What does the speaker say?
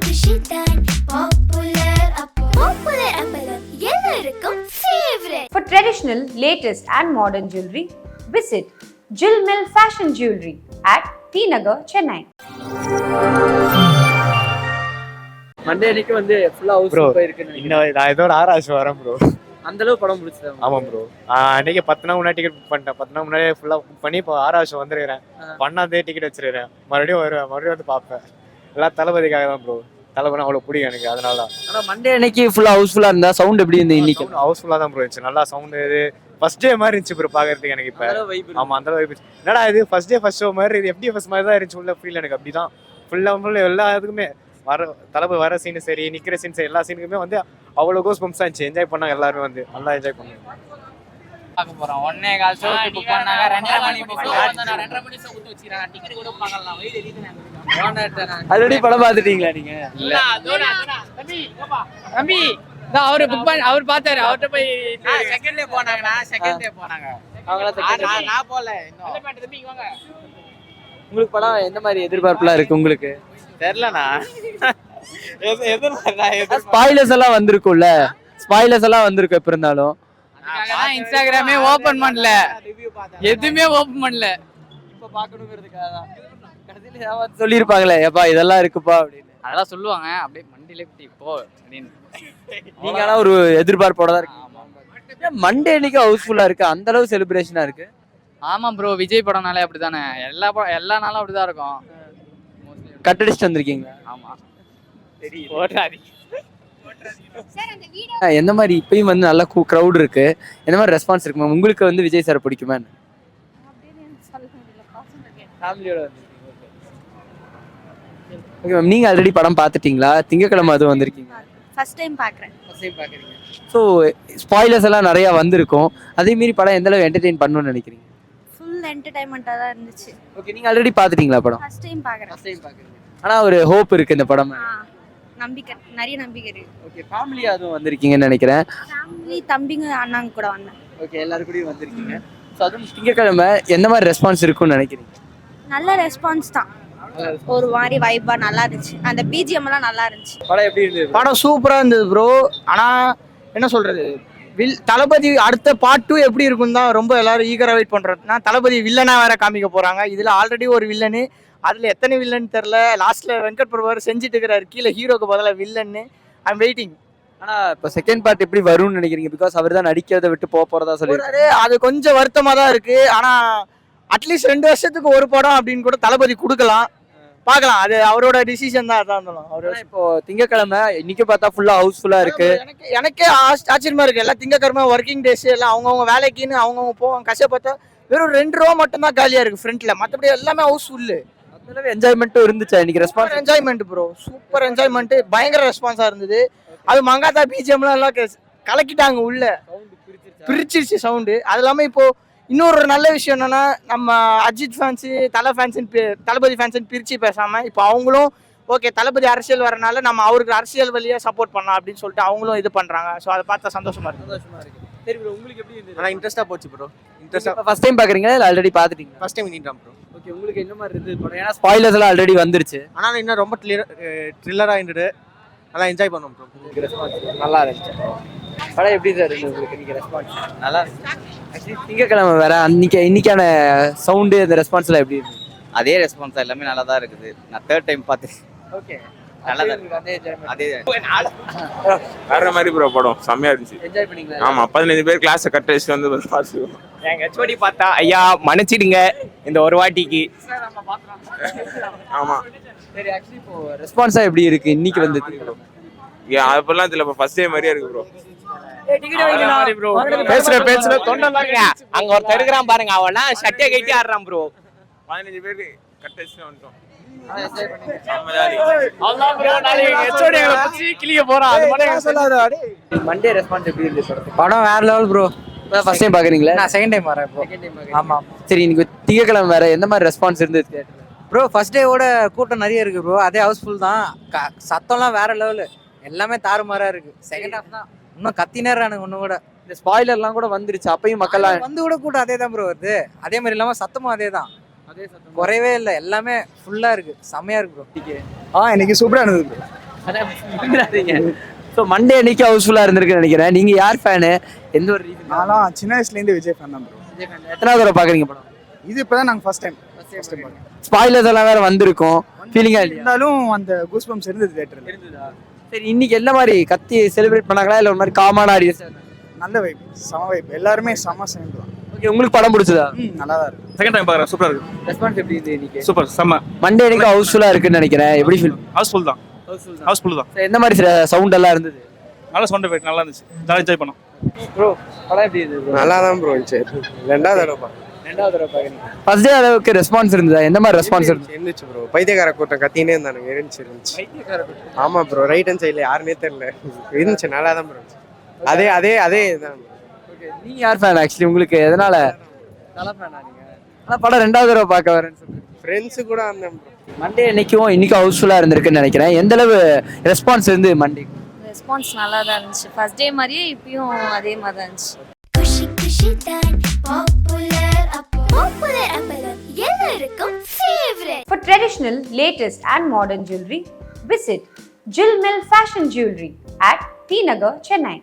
குஷி தான் பாப்புலர் அப்பளம் எல்லாருக்கும் favourite. For traditional, latest and modern jewelry, visit Jill Mill Fashion Jewelry at T Nagar, Chennai. Monday அன்னைக்கு வந்து ஃபுல்லா ஹவுஸ் போயிருக்கு. நான் ஏதோ ஒரு ஆராய்ச்சி வரேன் ப்ரோ. அந்த அளவு படம் பிடிச்சது. ஆமாம் ப்ரோ. அன்னைக்கு 10 நாள் முன்னாடி டிக்கெட் புக் பண்ணிட்டேன். 10 நாள் முன்னாடியே ஃபுல்லாக புக் பண்ணி இப்போ ஆராய்ச்சி வந்துருக்கிறேன். பண்ணாதே டிக்கெட் வச்சிருக்கிறேன். மறுபடியும் வருவேன், மறுபடியும் வந்து பார்ப்பேன். எல்லாம் தளபதிக்காக தான் ப்ரோ. தளபதி அவ்வளோ பிடிக்கும் எனக்கு, அதனால தான். ஆனால் மண்டே அன்னைக்கு ஃபுல்லா ஹவுஸ்ஃபுல்லாக இருந்தா சவுண்ட் எப்படி இருந்து இன்னைக்கு? ஹவுஸ்ஃபுல்லாக தான் ப்ரோ இருந்துச்சு. நல்லா சவுண்டு இது ஃபர்ஸ்ட் டே மாதிரி இருந்துச்சு ப்ரோ பார்க்கறதுக்கு எனக்கு. இப்போ ஆமாம் அந்த அளவு என்னடா இது ஃபர்ஸ்ட் டே ஃபர்ஸ்ட் ஷோ மாதிரி இது எப்படி ஃபர்ஸ்ட் மாதிரி தான் இருந்துச்சு உள்ள ஃபீல் எனக்கு. அப்படி தான் ஃபுல்லாக எல்லா இதுக்குமே வர தளபதி வர சீனு சரி, நிற்கிற சீன் சரி, எல்லா சீனுக்குமே வந்து அவ்வளோ கோஸ் பம்ப்ஸ் ஆச்சு. என்ஜாய் பண்ணாங்க எல்லாருமே, வந்து நல்லா என்ஜாய் பண்ணாங்க. பார்க்க போறோம். 1:15 ஷோ புக் பண்ணாங்க. 2:30 மணி புக் பண்ணாங்க. 2:30 மணி ஷோ கொடுத்து வச்சிராங்க. டிக்கெட் கூட பார்க்கலாம். வெயிட் எரியுது. ஆல்ரெடி படம் பார்த்துட்டீங்களா நீங்க? இல்ல தம்பி தம்பி நான் அவரு புக் பண்ண அவர் பார்த்தாரு. அவர்ட்ட போய் செகண்ட் டே போனாங்க. அவங்கள நான் போல இன்னும். தம்பி வாங்க. உங்களுக்கு படம் எந்த மாதிரி எதிர்பார்ப்புலாம் இருக்கு உங்களுக்கு? தெரியலண்ணா. ஸ்பாயிலர்ஸ் எல்லாம் வந்திருக்கும்ல, ஸ்பாயிலர்ஸ் எல்லாம் வந்திருக்கும். எப்ப இருந்தாலும் இன்ஸ்டாகிராமே ஓபன் பண்ணல, எதுவுமே ஓபன் பண்ணல. இப்ப பாக்கணுங்கிறதுக்காக தான் கடைசியில சொல்லிருப்பாங்களே, ஏப்பா இதெல்லாம் இருக்குப்பா அப்படின்னு. அதெல்லாம் சொல்லுவாங்க. அப்படியே மண்டியில இப்போ அப்படின்னு. நீங்க ஆனா ஒரு எதிர்பார்ப்போட தான் இருக்கு. மண்டே அன்னைக்கு ஹவுஸ்ஃபுல்லா இருக்கு, அந்த அளவு செலிப்ரேஷனா இருக்கு. ஆமா ப்ரோ, விஜய் படம்னாலே அப்படித்தானே. எல்லா நாளும் அப்படிதான் இருக்கும். கட்டடிச்சுட்டு வந்திருக்கீங்க. ஆமா எந்த மாதிரி இப்பயும் வந்து நல்லா க்ரௌட் இருக்கு, எந்த மாதிரி ரெஸ்பான்ஸ் இருக்கு மேம்? உங்களுக்கு வந்து விஜய் சார் பிடிக்குமா? ஓகே மேம், நீங்க ஆல்ரெடி படம் பார்த்துட்டீங்களா? திங்கக்கிழமை அதுவும் வந்திருக்கீங்க. ஃபர்ஸ்ட் டைம் பார்க்குறேன். ஸோ ஸ்பாயிலர்ஸ் எல்லாம் நிறையா வந்திருக்கும். அதே மீறி படம் எந்த அளவு என்டர்டெயின் பண்ணணும்னு நினைக்கிறீங்க? ஃபுல் என்டர்டைன்மெண்ட்டாக தான் இருந்துச்சு. ஓகே, நீங்கள் ஆல்ரெடி பார்த்துட்டீங்களா படம்? ஃபர்ஸ்ட் டைம் பார்க்குறேன். ஆனால் ஒரு ஹோப் இருக்கு இந்த படம். நம்பிக்கை, நிறைய நம்பிக்கை இருக்கு. ஓகே, ஃபேமிலியாக அதுவும் வந்திருக்கீங்கன்னு நினைக்கிறேன். ஃபேமிலி, தம்பிங்க, அண்ணாங்க கூட வந்தேன். ஓகே, எல்லாரும் கூடயும் வந்திருக்கீங்க. ஸோ அதுவும் திங்கக்கிழமை எந்த மாதிரி ரெஸ்பான்ஸ் இருக்கும்னு நினைக்கிறீங்க? நல்ல ரெஸ்பான்ஸ் தான். ஒரு மாதிரி வைப்பா நல்லா இருந்துச்சு. அந்த பிஜிஎம் எல்லாம் நல்லா இருந்துச்சு. படம் எப்படி இருந்தது? படம் சூப்பராக இருந்தது ப்ரோ. ஆனால் என்ன சொல்கிறது, தளபதி அடுத்த பார்ட் 2 எப்படி இருக்குன்னு தான் ரொம்ப எல்லாரும் ஈகராக வெயிட் பண்ணுறதுனா. தளபதி வில்லனாக வேற காமிக்க போகிறாங்க. இதில் ஆல்ரெடி ஒரு வில்லனு, அதில் எத்தனை வில்லன்னு தெரில. லாஸ்ட்டில் வெங்கட் பிரபு செஞ்சுட்டு இருக்கிறாரு, கீழே ஹீரோக்கு பதிலாக வில்லன்னு. I'm waiting. ஆனால் இப்போ செகண்ட் பார்ட் எப்படி வரும்னு நினைக்கிறீங்க? பிகாஸ் அவர் தான் நடிக்கிறத விட்டு போகிறதா சொல்லியிருக்காரு. அது கொஞ்சம் வருத்தமாக தான் இருக்குது. ஆனால் அட்லீஸ்ட் 2 வருஷத்துக்கு ஒரு படம் அப்படின்னு கூட தளபதி கொடுக்கலாம். பார்க்கலாம், அது அவரோட டிசிஷன் தான். அதான் இருந்தாலும் அவரோட. இப்போ திங்கக்கிழமை இன்னைக்கு பார்த்தா ஃபுல்லாக ஹவுஸ்ஃபுல்லாக இருக்கு. எனக்கே ஆச்சரியமா இருக்கு. எல்லாம் திங்கக்கிழமை ஒர்க்கிங் டேஸ், எல்லாம் அவங்கவுங்க வேலைக்குன்னு அவங்கவுங்க போவாங்க. கஷ்டப்பட்டா வெறும் 2 ரூபா மட்டும் தான் காலியா இருக்கு ஃப்ரண்ட்ல, மற்றபடி எல்லாமே ஹவுஸ்ஃபுல்லு. அதனால என்ஜாய்மெண்ட்டும் இருந்துச்சு இன்னைக்கு. Response enjoyment bro, super enjoyment, பயங்கர ரெஸ்பான்ஸா இருந்தது. அது மங்காத்தா பிஜிஎம்லாம் எல்லாம் கலக்கிட்டாங்க, உள்ள பிரிச்சிருச்சு சவுண்டு. அது இல்லாமல் இப்போ இன்னொரு நல்ல விஷயம் என்னன்னா, நம்ம அஜித் ஃபேன்ஸு, தளபதி ஃபேன்ஸுன்னு பிரித்து பேசாமல் இப்போ அவங்களும் ஓகே தளபதி அரசியல் வரனால நம்ம அவருக்கு அரசியல் வழியாக சப்போர்ட் பண்ணலாம் அப்படின்னு சொல்லிட்டு அவங்களும் இது பண்ணுறாங்க. ஸோ அதை பார்த்தா சந்தோஷமா இருக்கு. சரி ப்ரோ, உங்களுக்கு எப்படி இருந்தது? ஆனால் இன்ட்ரெஸ்ட்டாக போச்சு ப்ரோ. இன்ட்ரெஸ்ட்டாக ஃபர்ஸ்ட் டைம் பார்க்குறீங்களா இல்லை ஆல்ரெடி பார்த்துட்டீங்க? First time interest bro. Okay, உங்களுக்கு என்ன மாதிரி இருந்தது படம்? ஏன்னா ஸ்பாயிலர்ஸ் எல்லாம் ஆல்ரெடி வந்துருச்சு. ஆனால் இன்னும் ரொம்ப த்ரில்லராக இருந்தது. நல்லா என்ஜாய் பண்ணோம் ப்ரோ. ரெஸ்பான்ஸ் நல்லா இருந்துச்சு. படம் எப்படி சார் இருந்தது உங்களுக்கு? நீங்கள் ரெஸ்பான்ஸ் நல்லா இருந்துச்சு. ஆக்சுவலி திங்கக்கிழமை வேற, இன்னைக்கான சவுண்டு அந்த ரெஸ்பான்ஸ்லாம் எப்படி இருந்தது? அதே ரெஸ்பான்ஸ் எல்லாமே நல்லா தான் இருக்குது. நான் 3rd டைம் பார்த்தேன். ஓகே, நல்லா தான் அதே வேற மாதிரி ப்ரோ. படம் செம்மையா இருந்துச்சு. என்ஜாய் பண்ணீங்களா? ஆமா, 15 பேர் கிளாஸை கட் அடிச்சு வந்து பார்த்துருவோம். எங்க ஹெச்ஓடி பார்த்தா ஐயா மன்னிச்சிடுங்க இந்த ஒரு வாட்டிக்கு. ஆமா சரி, ஆக்சுவலி இப்போ ரெஸ்பான்ஸா எப்படி இருக்கு இன்னைக்கு வந்து? அதெல்லாம் தெரியல, இப்போ ஃபர்ஸ்ட் டே மாதிரியே இருக்கு ப்ரோ. பேசுற தொண்டை அங்க ஒருத்தர் இருக்கிறான் பாருங்க, அவனா சட்டையை கட்டி ஆடுறான் ப்ரோ. 15 பேருக்கு கட் அடிச்சு வந்துட்டோம். மண்டே ரெஸ்பான்ஸ் எப்படி இருந்துச்சு? படம் வேற லெவல் ப்ரோ. ஃபர்ஸ்ட் டைம் பாக்குறீங்களா? நான் செகண்ட் டைம் வரேன் ப்ரோ. ஆமா. சரி, இன்னைக்கு திங்கக்கிழமை வேற, எந்த மாதிரி ரெஸ்பான்ஸ் இருந்துச்சு ப்ரோ? ஃபர்ஸ்ட் டேவோட கூட்டம் நிறைய இருக்கு ப்ரோ. அதே ஹவுஸ்ஃபுல் தான். சத்தம்லாம் வேற லெவலு, எல்லாமே தாறுமாறா இருக்கு. செகண்ட் ஹாஃப் தான் இன்னும் கத்தினேறானுங்க. ஒன்று கூட இந்த ஸ்பாயிலர்லாம் கூட வந்துருச்சு. அப்பயும் மக்கள் வந்து கூட கூட்டம் அதே தான் ப்ரோ வருது. அதே மாதிரி இல்லாமல் சத்தமும் அதே தான், குறையவே இல்லை. எல்லாமே ஃபுல்லாக இருக்கு, செம்மையா இருக்கு ப்ரோ. இன்னைக்கு சூப்பராக இருந்தது ப்ரோ. ஸோ மண்டே அன்னைக்கு ஹவுஸ்ஃபுல்லாக இருந்திருக்குன்னு நினைக்கிறேன். நீங்க யார் ஃபேனு? எந்த ஒரு ரீசன்? நான்லாம் சின்ன வயசுலேருந்து விஜய் ஃபேன் தான் ப்ரோ. எத்தனாவது தடவை பார்க்குறீங்க படம்? இது இப்போதான் நாங்கள் ஃபர்ஸ்ட் டைம் ஸ்பாயிலர்ஸ் எல்லாம் வேற வந்திருக்கும். ஃபீலிங்கா இல்லையா? இருந்தாலும் அந்த கூஸ் பம்ப்ஸ் இருந்தது தேட்டரில். இருந்ததா? சரி, இன்னைக்கு என்ன மாதிரி கத்தி செலிப்ரேட் பண்ணாங்களா இல்லை ஒரு மாதிரி காமான ஆடியன்ஸ்? நல்ல வைப், செம வைப், எல்லாருமே செம சேர்ந்து தான். ஓகே, உங்களுக்கு படம் பிடிச்சதா? நல்லா தான் இருக்கு. செகண்ட் டைம் பார்க்குறேன், சூப்பராக இருக்கு. ரெஸ்பான்ஸ் எப்படி இருந்தது இன்னைக்கு? சூப்பர், செம்ம. மண்டே அன்னைக்கு ஹவுஸ்ஃபுல்லாக இருக்குன்னு நினைக்கிறேன். எப்படி ஃபீல்? ஹவுஸ்ஃபுல் தான், ஹவுஸ்ஃபுல் தான். எந்த மாதிரி சவுண்ட் எல்லாம் இருந்தது? நல்ல சவுண்ட் எஃபெக்ட் நல்லா இருந்துச்சு, ஜாலியாக என்ஜாய் பண்ணோம். ப்ரோ படம் எப்படி இருந்தது? நல்லா தான் ப்ரோ இருந்துச்சு. ரெண்டாவது தடவை ஃபர்ஸ்ட் டே அளவுக்கு ரெஸ்பான்ஸ் இருந்ததா? எந்த மாதிரி ரெஸ்பான்ஸ் இருந்தது? இருந்துச்சு ப்ரோ. பைத்தியக்கார கூட்டம் கத்தினே இருந்தானுங்க, இருந்துச்சு. ஆமா ப்ரோ, ரைட் ஹேண்ட் சைடில் யாருன்னே தெரியல, இருந்துச்சு. நல்லா தான் ப்ரோ இருந்துச்சு. அதே தான். ஓகே, நீங்க யார் ஃபேன் ஆக்சுவலி? உங்களுக்கு எதனால? நல்லா ஃபேனா நீங்க? ஆனா படம் ரெண்டாவது தடவை பார்க்க வரேன்னு சொல்லுங்க. ஃப்ரெண்ட்ஸு கூட அந்த மண்டே அன்னைக்கும் இன்னைக்கும் ஹவுஸ்ஃபுல்லாக இருந்திருக்குன்னு நினைக்கிறேன். எந்த அளவு ரெஸ்பான்ஸ் இருந்து மண்டே? ரெஸ்பான்ஸ் நல்லா தான் இருந்துச்சு. ஃபர்ஸ்ட் டே மாதிரியே இப்பயும் அதே மாதிரி தான் இருந்துச்சு. குஷி குஷி தான் பாப்புலர் அப்போ பாப்புலர் அப்பளம் எல்லாருக்கும் favourite. For traditional, latest and modern jewelry, visit Jill Mill Fashion Jewelry at T Nagar, Chennai.